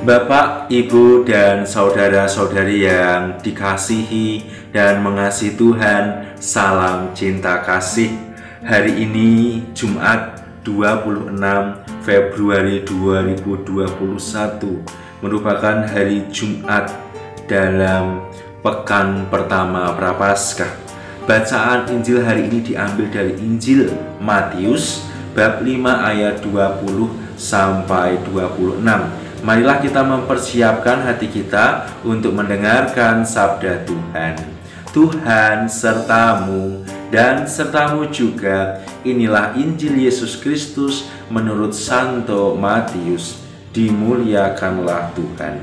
Bapak, Ibu, dan saudara-saudari yang dikasihi dan mengasihi Tuhan, salam cinta kasih. Hari ini Jumat 26 Februari 2021 merupakan hari Jumat dalam pekan pertama Prapaskah. Bacaan Injil hari ini diambil dari Injil Matius bab 5 ayat 20 sampai 26. Marilah kita mempersiapkan hati kita untuk mendengarkan sabda Tuhan. Tuhan sertamu dan sertamu juga. Inilah Injil Yesus Kristus menurut Santo Matius. Dimuliakanlah Tuhan.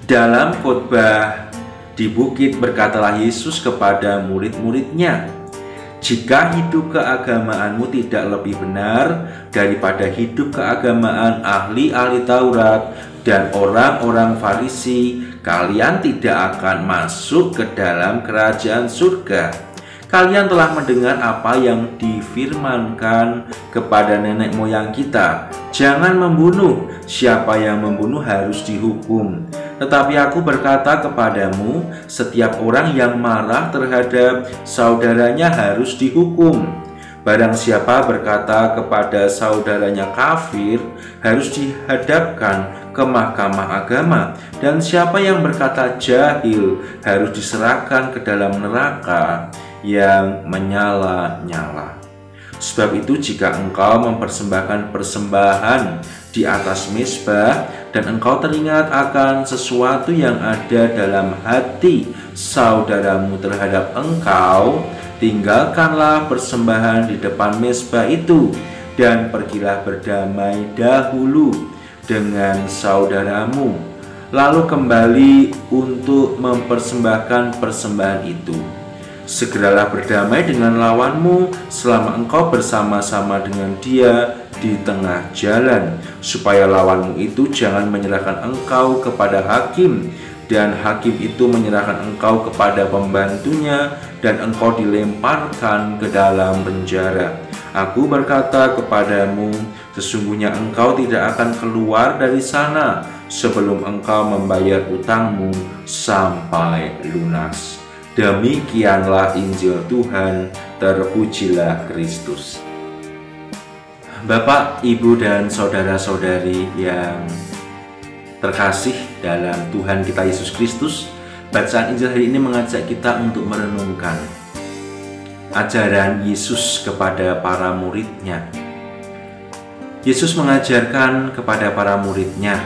Dalam khotbah di bukit berkatalah Yesus kepada murid-muridnya, "Jika hidup keagamaanmu tidak lebih benar daripada hidup keagamaan ahli-ahli Taurat dan orang-orang Farisi, kalian tidak akan masuk ke dalam kerajaan surga. Kalian telah mendengar apa yang difirmankan kepada nenek moyang kita, jangan membunuh, siapa yang membunuh harus dihukum. Tetapi aku berkata kepadamu, setiap orang yang marah terhadap saudaranya harus dihukum. Barang siapa berkata kepada saudaranya kafir, harus dihadapkan ke mahkamah agama. Dan siapa yang berkata jahil, harus diserahkan ke dalam neraka yang menyala-nyala. Sebab itu jika engkau mempersembahkan persembahan di atas mezbah dan engkau teringat akan sesuatu yang ada dalam hati saudaramu terhadap engkau, tinggalkanlah persembahan di depan mezbah itu dan pergilah berdamai dahulu dengan saudaramu, lalu kembali untuk mempersembahkan persembahan itu. Segeralah berdamai dengan lawanmu selama engkau bersama-sama dengan dia di tengah jalan, supaya lawanmu itu jangan menyerahkan engkau kepada hakim, dan hakim itu menyerahkan engkau kepada pembantunya, dan engkau dilemparkan ke dalam penjara. Aku berkata kepadamu, sesungguhnya engkau tidak akan keluar dari sana sebelum engkau membayar utangmu sampai lunas." Demikianlah Injil Tuhan, terpujilah Kristus. Bapak, Ibu, dan saudara-saudari yang terkasih dalam Tuhan kita Yesus Kristus, bacaan Injil hari ini mengajak kita untuk merenungkan ajaran Yesus kepada para muridnya. Yesus mengajarkan kepada para muridnya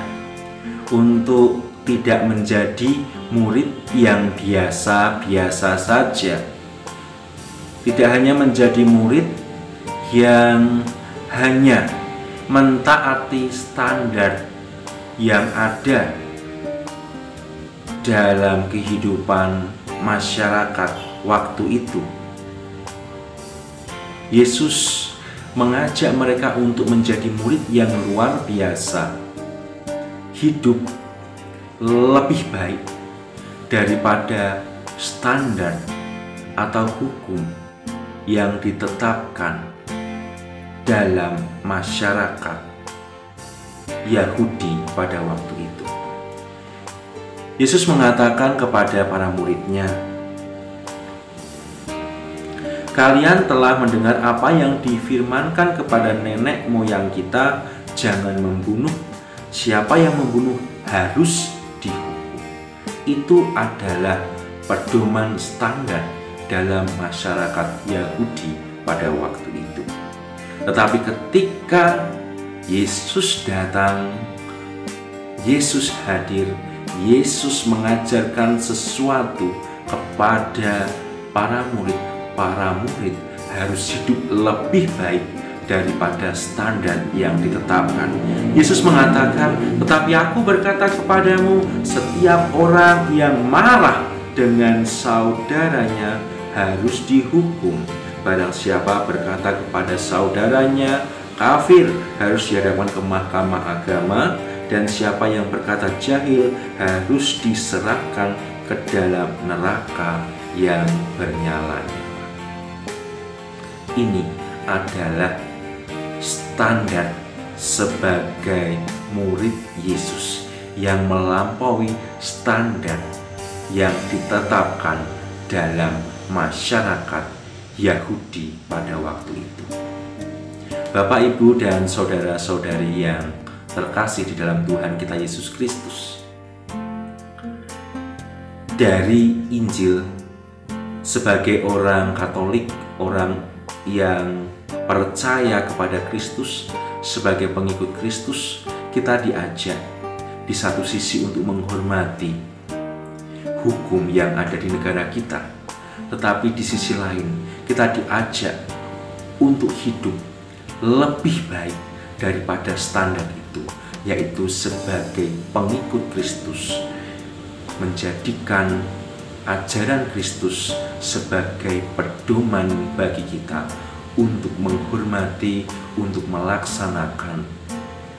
untuk tidak menjadi murid yang biasa-biasa saja. Tidak hanya menjadi murid yang hanya mentaati standar yang ada dalam kehidupan masyarakat waktu itu. Yesus mengajak mereka untuk menjadi murid yang luar biasa, hidup lebih baik daripada standar atau hukum yang ditetapkan dalam masyarakat Yahudi pada waktu itu. Yesus mengatakan kepada para muridnya, "Kalian telah mendengar apa yang difirmankan kepada nenek moyang kita, jangan membunuh. Siapa yang membunuh harus dihukum." Itu adalah pedoman standar dalam masyarakat Yahudi pada waktu itu. Tetapi ketika Yesus datang, Yesus hadir, Yesus mengajarkan sesuatu kepada para murid. Para murid harus hidup lebih baik daripada standar yang ditetapkan. Yesus mengatakan, "Tetapi aku berkata kepadamu, setiap orang yang marah dengan saudaranya harus dihukum. Barang siapa berkata kepada saudaranya kafir, harus dihadapkan ke mahkamah agama, dan siapa yang berkata jahil harus diserahkan ke dalam neraka yang bernyala-nyala." Ini adalah standar sebagai murid Yesus yang melampaui standar yang ditetapkan dalam masyarakat Yahudi pada waktu itu. Bapak, Ibu, dan saudara-saudari yang terkasih di dalam Tuhan kita Yesus Kristus, dari Injil, sebagai orang Katolik, orang yang percaya kepada Kristus, sebagai pengikut Kristus, kita diajak di satu sisi untuk menghormati hukum yang ada di negara kita, tetapi di sisi lain kita diajak untuk hidup lebih baik daripada standar itu, yaitu sebagai pengikut Kristus, menjadikan ajaran Kristus sebagai pedoman bagi kita untuk menghormati, untuk melaksanakan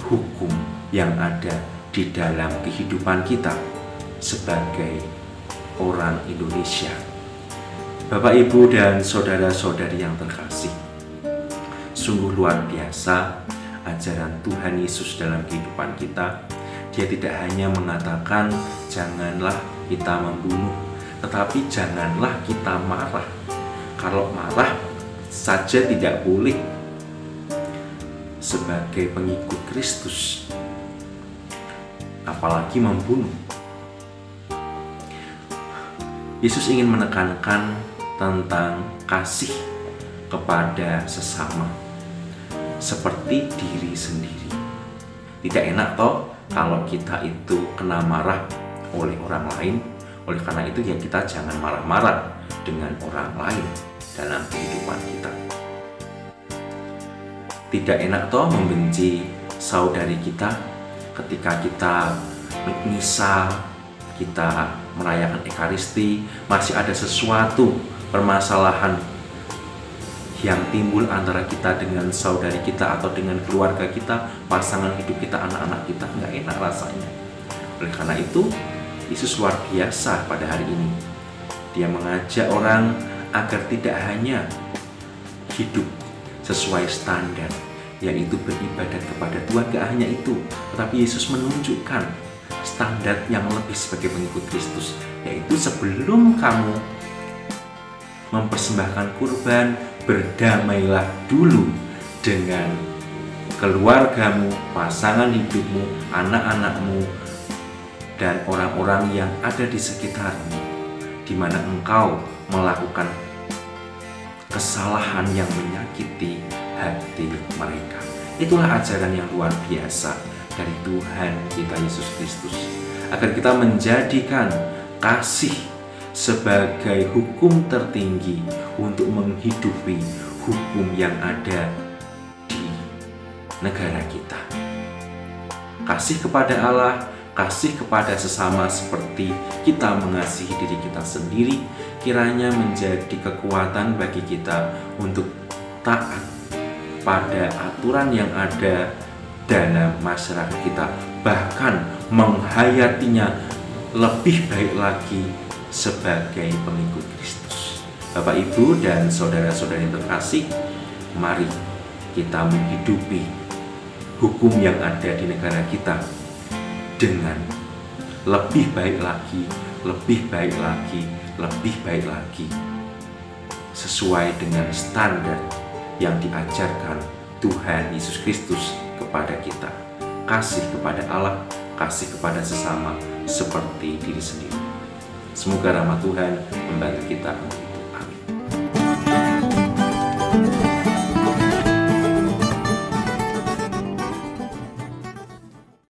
hukum yang ada di dalam kehidupan kita sebagai orang Indonesia. Bapak, Ibu, dan saudara-saudari yang terkasih, sungguh luar biasa ajaran Tuhan Yesus dalam kehidupan kita. Dia tidak hanya mengatakan janganlah kita membunuh, tetapi janganlah kita marah. Kalau marah saja tidak boleh sebagai pengikut Kristus, apalagi membunuh. Yesus ingin menekankan tentang kasih kepada sesama seperti diri sendiri. Tidak enak toh kalau kita itu kena marah oleh orang lain. Oleh karena itu ya kita jangan marah-marah dengan orang lain dalam kehidupan kita. Tidak enak toh membenci saudari kita ketika kita misa, kita merayakan Ekaristi, masih ada sesuatu permasalahan yang timbul antara kita dengan saudari kita atau dengan keluarga kita, pasangan hidup kita, anak-anak kita, nggak enak rasanya. Oleh karena itu, Yesus luar biasa pada hari ini. Dia mengajak orang agar tidak hanya hidup sesuai standar, yaitu beribadat kepada Tuhan, gak hanya itu, tetapi Yesus menunjukkan standar yang lebih sebagai pengikut Kristus, yaitu sebelum kamu mempersembahkan kurban, berdamailah dulu dengan keluargamu, pasangan hidupmu, anak-anakmu, dan orang-orang yang ada di sekitarmu, di mana engkau melakukan kesalahan yang menyakiti hati mereka. Itulah ajaran yang luar biasa dari Tuhan kita Yesus Kristus, agar kita menjadikan kasih sebagai hukum tertinggi untuk menghidupi hukum yang ada di negara kita. Kasih kepada Allah, kasih kepada sesama seperti kita mengasihi diri kita sendiri, kiranya menjadi kekuatan bagi kita untuk taat pada aturan yang ada dalam masyarakat kita, bahkan menghayatinya lebih baik lagi sebagai pengikut Kristus. Bapak, Ibu, dan saudara-saudari yang terkasih, mari kita menghidupi hukum yang ada di negara kita dengan lebih baik lagi, lebih baik lagi, lebih baik lagi, sesuai dengan standar yang diajarkan Tuhan Yesus Kristus kepada kita. Kasih kepada Allah, kasih kepada sesama seperti diri sendiri. Semoga rahmat Tuhan membantu kita untuk itu. Amin.